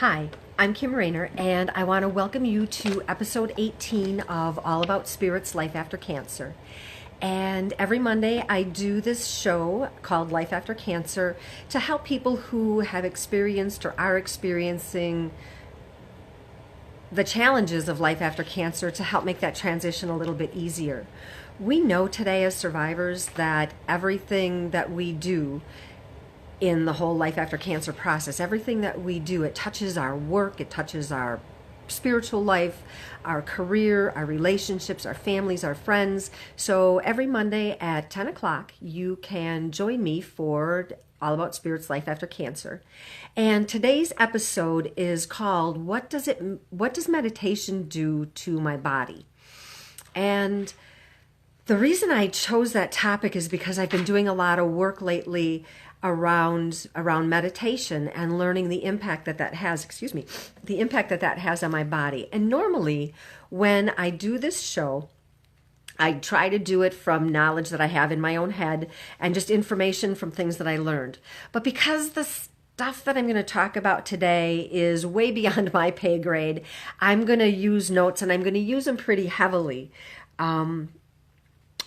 Hi, I'm Kim Rayner, and I want to welcome you to episode 18 of All About Spirits Life After Cancer. And every Monday, I do this show called Life After Cancer to help people who have experienced or are experiencing the challenges of life after cancer to help make that transition a little bit easier. We know today as survivors that everything that we do in the whole life after cancer process, everything that we do, it touches our work, it touches our spiritual life, our career, our relationships, our families, our friends. So every Monday at 10 o'clock, you can join me for All About Spirits Life After Cancer. And today's episode is called What Does Meditation Do to My Body? And the reason I chose that topic is because I've been doing a lot of work lately around meditation and learning the impact that has, the impact that has on my body. And normally when I do this show, I try to do it from knowledge that I have in my own head and just information from things that I learned. But because the stuff that I'm going to talk about today is way beyond my pay grade, I'm going to use notes, and I'm going to use them pretty heavily.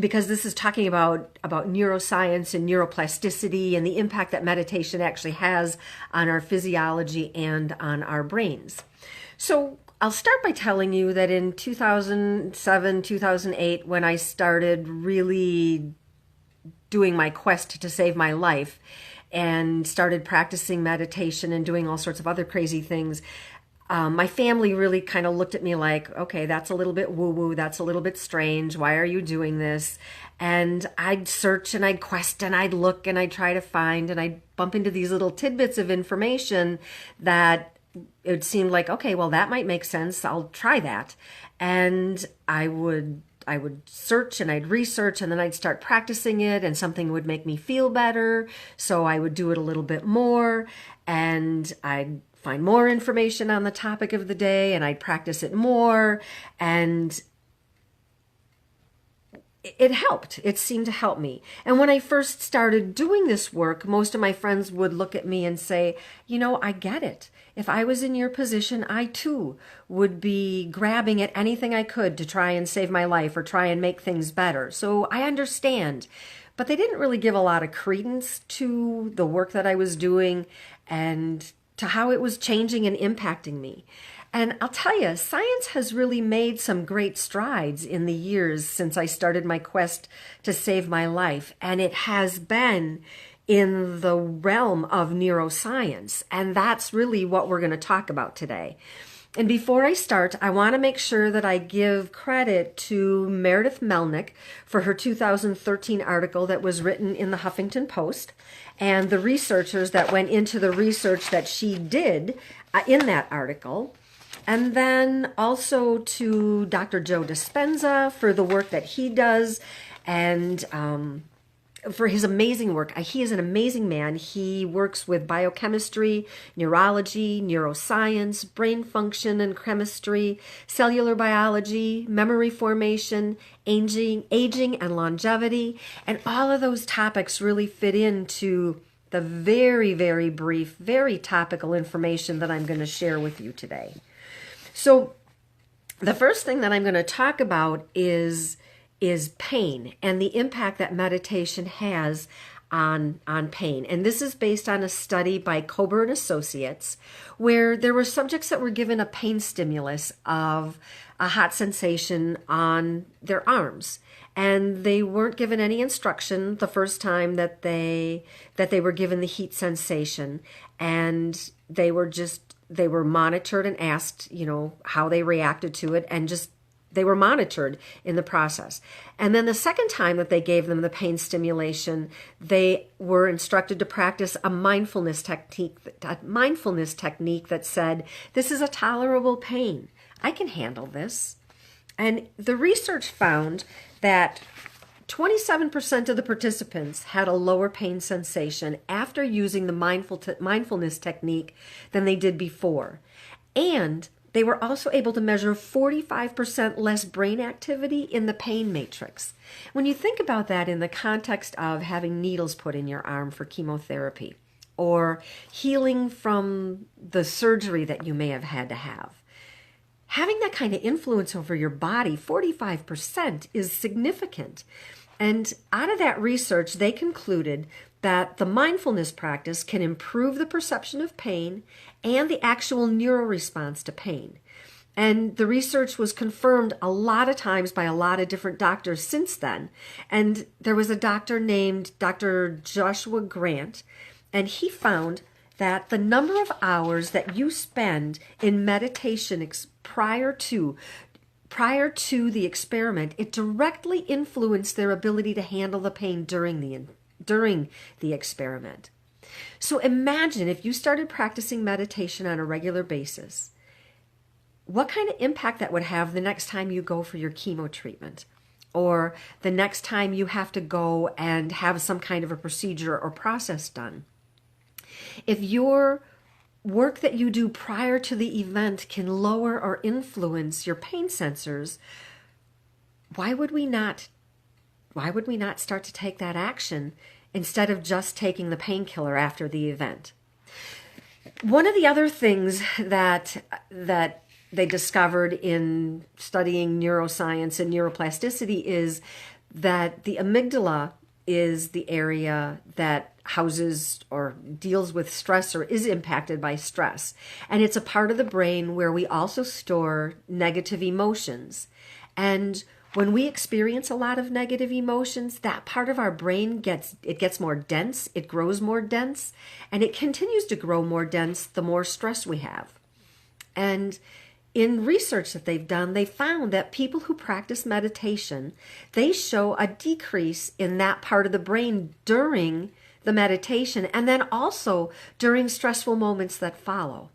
Because this is talking about neuroscience and neuroplasticity and the impact that meditation actually has on our physiology and on our brains. So I'll start by telling you that in 2007, 2008, when I started really doing my quest to save my life and started practicing meditation and doing all sorts of other crazy things, my family really kind of looked at me like, okay, that's a little bit woo-woo, that's a little bit strange, why are you doing this? And I'd search and I'd quest and I'd look and I'd try to find, and I'd bump into these little tidbits of information that it seemed like, okay, well, that might make sense, I'll try that. And I would search and I'd research, and then I'd start practicing it, and something would make me feel better, so I would do it a little bit more, and I'd find more information on the topic of the day, and I'd practice it more, and it helped. It seemed to help me. And when I first started doing this work, most of my friends would look at me and say, I get it. If I was in your position, I too would be grabbing at anything I could to try and save my life or try and make things better. So I understand. But they didn't really give a lot of credence to the work that I was doing and to how it was changing and impacting me. And I'll tell you, science has really made some great strides in the years since I started my quest to save my life. And it has been in the realm of neuroscience. And that's really what we're going to talk about today. And before I start, I want to make sure that I give credit to Meredith Melnick for her 2013 article that was written in the Huffington Post, and the researchers that went into the research that she did in that article. And then also to Dr. Joe Dispenza for the work that he does, and for his amazing work. He is an amazing man. He works with biochemistry, neurology, neuroscience, brain function and chemistry, cellular biology, memory formation, aging and longevity. And all of those topics really fit into the very, very brief, very topical information that I'm going to share with you today. So the first thing that I'm going to talk about is pain and the impact that meditation has on pain. And this is based on a study by Kober and Associates, where there were subjects that were given a pain stimulus of a hot sensation on their arms. And they weren't given any instruction the first time that they were given the heat sensation. And they were monitored and asked, how they reacted to it, and they were monitored in the process. And then the second time that they gave them the pain stimulation, they were instructed to practice a mindfulness technique that said, this is a tolerable pain. I can handle this. And the research found that 27% of the participants had a lower pain sensation after using the mindfulness technique than they did before. And they were also able to measure 45% less brain activity in the pain matrix. When you think about that in the context of having needles put in your arm for chemotherapy, or healing from the surgery that you may have had to have. Having that kind of influence over your body, 45%, is significant. And out of that research, they concluded that the mindfulness practice can improve the perception of pain and the actual neuroresponse to pain. And the research was confirmed a lot of times by a lot of different doctors since then. And there was a doctor named Dr. Joshua Grant, and he found that the number of hours that you spend in meditation prior to the experiment, it directly influenced their ability to handle the pain during the experiment. So imagine if you started practicing meditation on a regular basis, what kind of impact that would have the next time you go for your chemo treatment, or the next time you have to go and have some kind of a procedure or process done. If your work that you do prior to the event can lower or influence your pain sensors, why would we not start to take that action instead of just taking the painkiller after the event? One of the other things that they discovered in studying neuroscience and neuroplasticity is that the amygdala is the area that houses or deals with stress or is impacted by stress. And it's a part of the brain where we also store negative emotions. And when we experience a lot of negative emotions, that part of our brain gets more dense, it grows more dense, and it continues to grow more dense the more stress we have. And in research that they've done, they found that people who practice meditation, they show a decrease in that part of the brain during the meditation and then also during stressful moments that follow.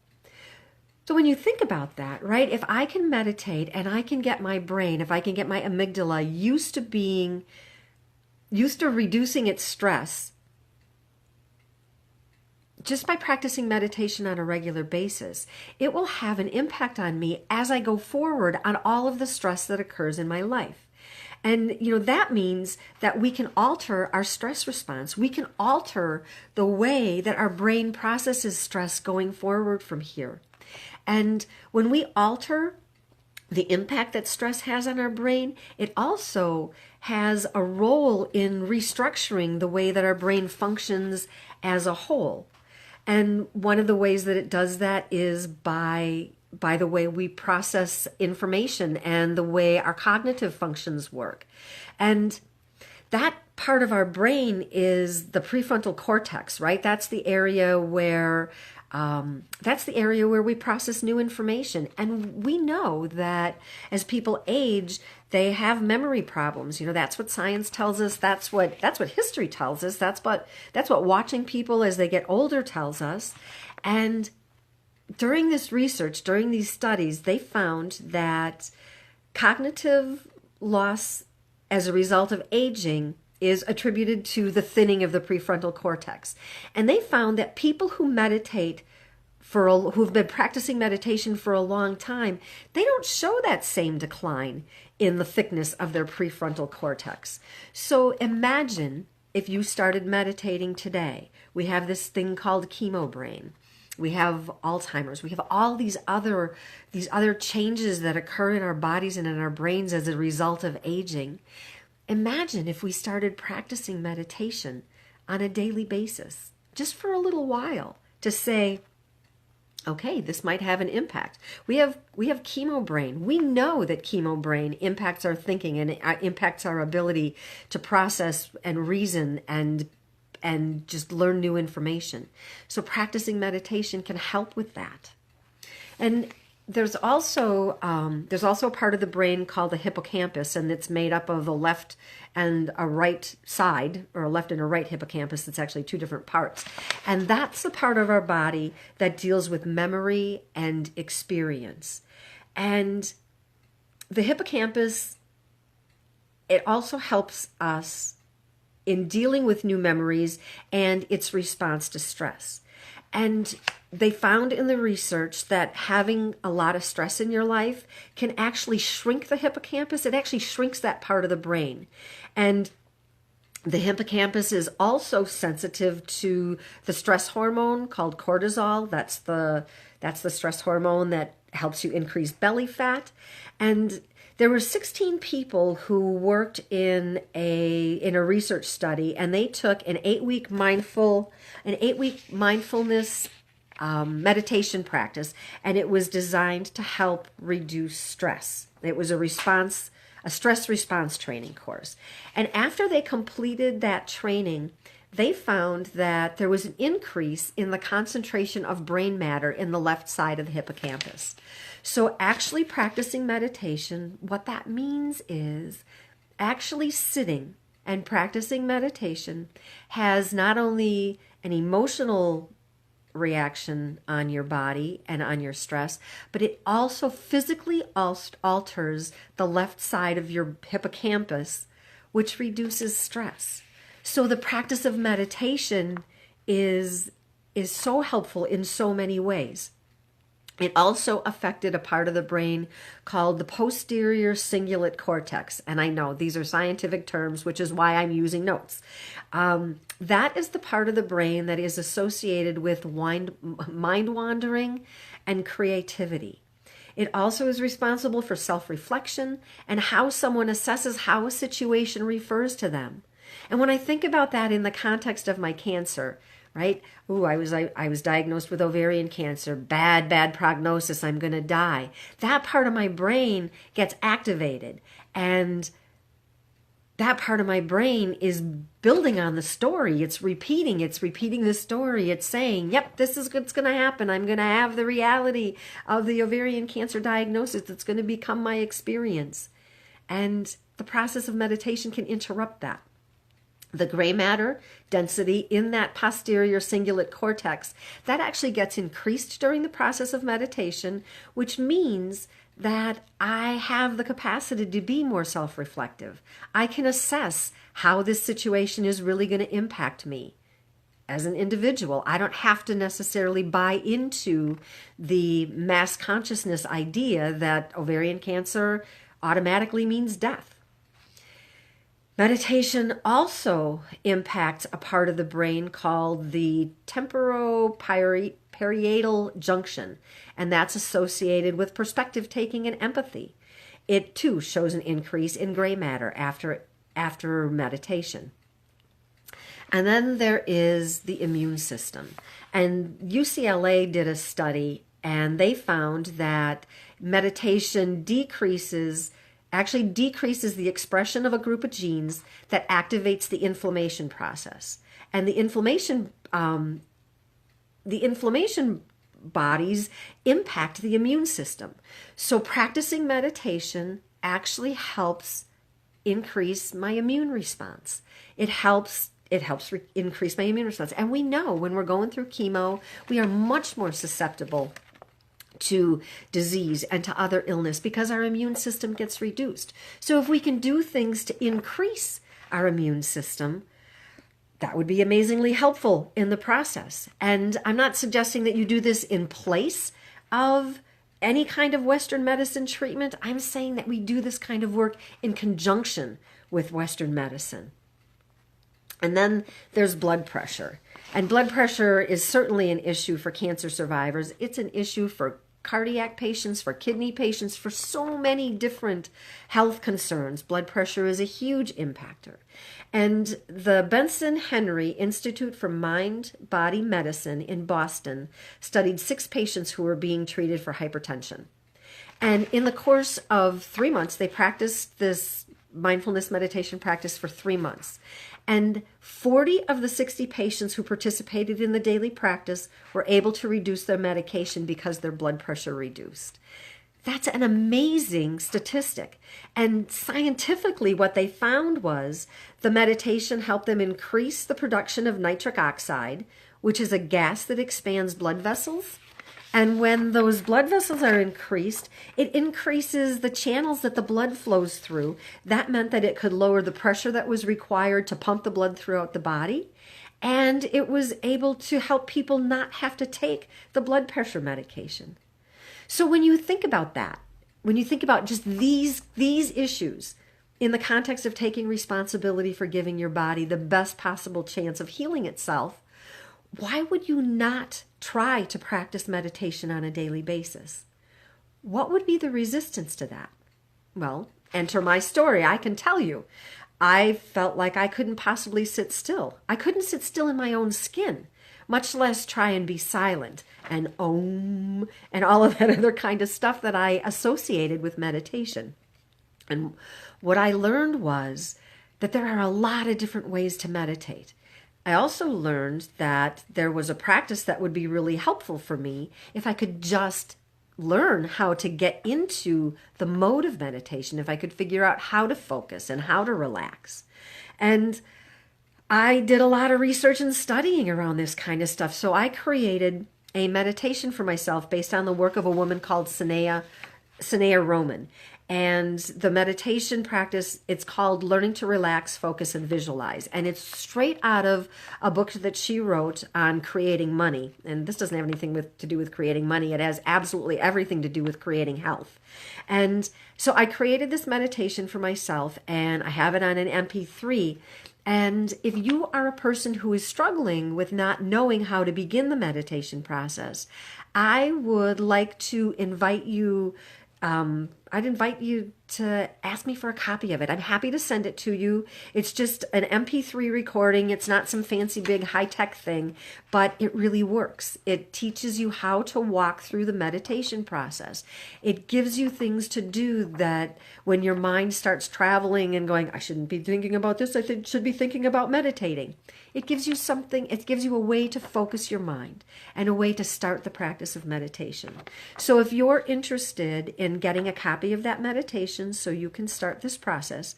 So when you think about that, right, if I can meditate and I can get my brain, if I can get my amygdala used to reducing its stress, just by practicing meditation on a regular basis, it will have an impact on me as I go forward on all of the stress that occurs in my life. And, that means that we can alter our stress response. We can alter the way that our brain processes stress going forward from here. And when we alter the impact that stress has on our brain, it also has a role in restructuring the way that our brain functions as a whole. And one of the ways that it does that is by the way we process information and the way our cognitive functions work. And that part of our brain is the prefrontal cortex, right? That's the area where we process new information. And we know that as people age, they have memory problems. That's what science tells us. That's what history tells us. That's what watching people as they get older tells us. And during this research, during these studies, they found that cognitive loss as a result of aging is attributed to the thinning of the prefrontal cortex. And they found that people who meditate who've been practicing meditation for a long time, they don't show that same decline in the thickness of their prefrontal cortex. So imagine if you started meditating today. We have this thing called chemo brain. We have Alzheimer's. We have all these other changes that occur in our bodies and in our brains as a result of aging. Imagine if we started practicing meditation on a daily basis, just for a little while, to say, okay, this might have an impact. We have chemo brain. We know that chemo brain impacts our thinking and impacts our ability to process and reason and just learn new information. So practicing meditation can help with that. And there's also a part of the brain called the hippocampus, and it's made up of a left and a right side, or a left and a right hippocampus. It's actually two different parts. And that's the part of our body that deals with memory and experience. And the hippocampus, it also helps us in dealing with new memories and its response to stress. And they found in the research that having a lot of stress in your life can actually shrink the hippocampus. It actually shrinks that part of the brain. And The hippocampus is also sensitive to the stress hormone called cortisol. That's the stress hormone that helps you increase belly fat. And there were 16 people who worked in a research study, and they took an 8-week mindfulness meditation practice, and it was designed to help reduce stress. It was a stress response training course. And after they completed that training, they found that there was an increase in the concentration of brain matter in the left side of the hippocampus. So actually practicing meditation, what that means is actually sitting and practicing meditation has not only an emotional reaction on your body and on your stress, but it also physically alters the left side of your hippocampus, which reduces stress. So the practice of meditation is so helpful in so many ways. It also affected a part of the brain called the posterior cingulate cortex. And I know these are scientific terms, which is why I'm using notes. That is the part of the brain that is associated with mind wandering and creativity. It also is responsible for self-reflection and how someone assesses how a situation refers to them. And when I think about that in the context of my cancer, right? I was diagnosed with ovarian cancer. Bad prognosis. I'm going to die. That part of my brain gets activated. And that part of my brain is building on the story. It's repeating the story. It's saying, yep, this is what's going to happen. I'm going to have the reality of the ovarian cancer diagnosis. That's going to become my experience. And the process of meditation can interrupt that. The gray matter density in that posterior cingulate cortex, that actually gets increased during the process of meditation, which means that I have the capacity to be more self-reflective. I can assess how this situation is really going to impact me as an individual. I don't have to necessarily buy into the mass consciousness idea that ovarian cancer automatically means death. Meditation also impacts a part of the brain called the temporoparietal junction, and that's associated with perspective taking and empathy. It too shows an increase in gray matter after meditation. And then there is the immune system. And UCLA did a study, and they found that meditation actually decreases the expression of a group of genes that activates the inflammation process. And the inflammation bodies impact the immune system. So practicing meditation actually helps increase my immune response. It helps increase my immune response. And we know when we're going through chemo, we are much more susceptible to disease and to other illness because our immune system gets reduced. So if we can do things to increase our immune system, that would be amazingly helpful in the process. And I'm not suggesting that you do this in place of any kind of Western medicine treatment. I'm saying that we do this kind of work in conjunction with Western medicine. And then there's blood pressure. And blood pressure is certainly an issue for cancer survivors. It's an issue for cardiac patients, for kidney patients, for so many different health concerns. Blood pressure is a huge impactor. And the Benson Henry Institute for Mind-Body Medicine in Boston studied 6 patients who were being treated for hypertension. And in the course of 3 months, they practiced this mindfulness meditation practice for 3 months. And 40 of the 60 patients who participated in the daily practice were able to reduce their medication because their blood pressure reduced. That's an amazing statistic. And scientifically, what they found was the meditation helped them increase the production of nitric oxide, which is a gas that expands blood vessels. And when those blood vessels are increased, it increases the channels that the blood flows through. That meant that it could lower the pressure that was required to pump the blood throughout the body. And it was able to help people not have to take the blood pressure medication. So when you think about that, when you think about just these issues, in the context of taking responsibility for giving your body the best possible chance of healing itself, why would you not try to practice meditation on a daily basis? What would be the resistance to that? Well, enter my story. I can tell you. I felt like I couldn't possibly sit still. I couldn't sit still in my own skin, much less try and be silent and om and all of that other kind of stuff that I associated with meditation. And what I learned was that there are a lot of different ways to meditate. I also learned that there was a practice that would be really helpful for me if I could just learn how to get into the mode of meditation, if I could figure out how to focus and how to relax. And I did a lot of research and studying around this kind of stuff. So I created a meditation for myself based on the work of a woman called Sanaya Roman. And the meditation practice, it's called Learning to Relax, Focus, and Visualize. And it's straight out of a book that she wrote on creating money. And this doesn't have anything to do with creating money. It has absolutely everything to do with creating health. And so I created this meditation for myself, and I have it on an MP3. And if you are a person who is struggling with not knowing how to begin the meditation process, I would like to invite you I'd invite you to ask me for a copy of it. I'm happy to send it to you. It's just an MP3 recording. It's not some fancy big high-tech thing, but it really works. It teaches you how to walk through the meditation process. It gives you things to do that when your mind starts traveling and going, I shouldn't be thinking about this, I should be thinking about meditating. It gives you something, it gives you a way to focus your mind and a way to start the practice of meditation. So if you're interested in getting a copy of that meditation so you can start this process,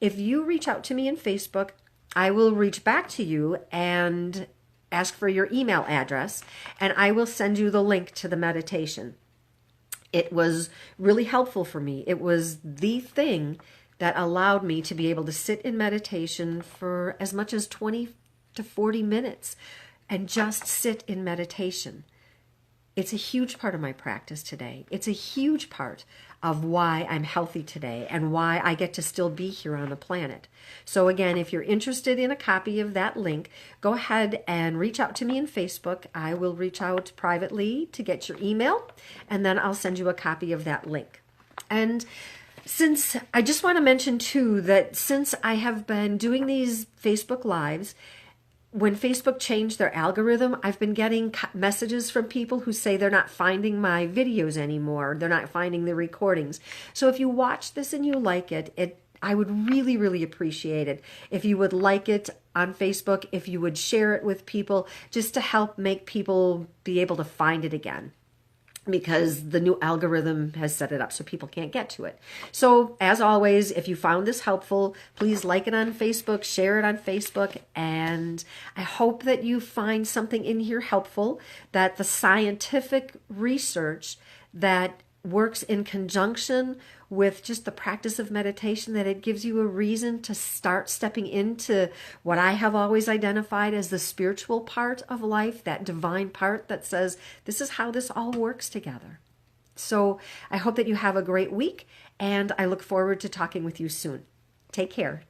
if you reach out to me in Facebook, I will reach back to you and ask for your email address, and I will send you the link to the meditation. It was really helpful for me. It was the thing that allowed me to be able to sit in meditation for as much as 20 to 40 minutes and just sit in meditation. It's a huge part of my practice today. It's a huge part of why I'm healthy today and why I get to still be here on the planet. So again, if you're interested in a copy of that link, go ahead and reach out to me in Facebook. I will reach out privately to get your email, and then I'll send you a copy of that link. And since I just want to mention too that since I have been doing these Facebook Lives, when Facebook changed their algorithm, I've been getting messages from people who say they're not finding my videos anymore. They're not finding the recordings. So if you watch this and you like it, I would really, really appreciate it if you would like it on Facebook, if you would share it with people, just to help make people be able to find it again, because the new algorithm has set it up so people can't get to it. So as always, if you found this helpful, please like it on Facebook, share it on Facebook, and I hope that you find something in here helpful, that the scientific research that works in conjunction with just the practice of meditation, that it gives you a reason to start stepping into what I have always identified as the spiritual part of life, that divine part that says, this is how this all works together. So I hope that you have a great week, and I look forward to talking with you soon. Take care.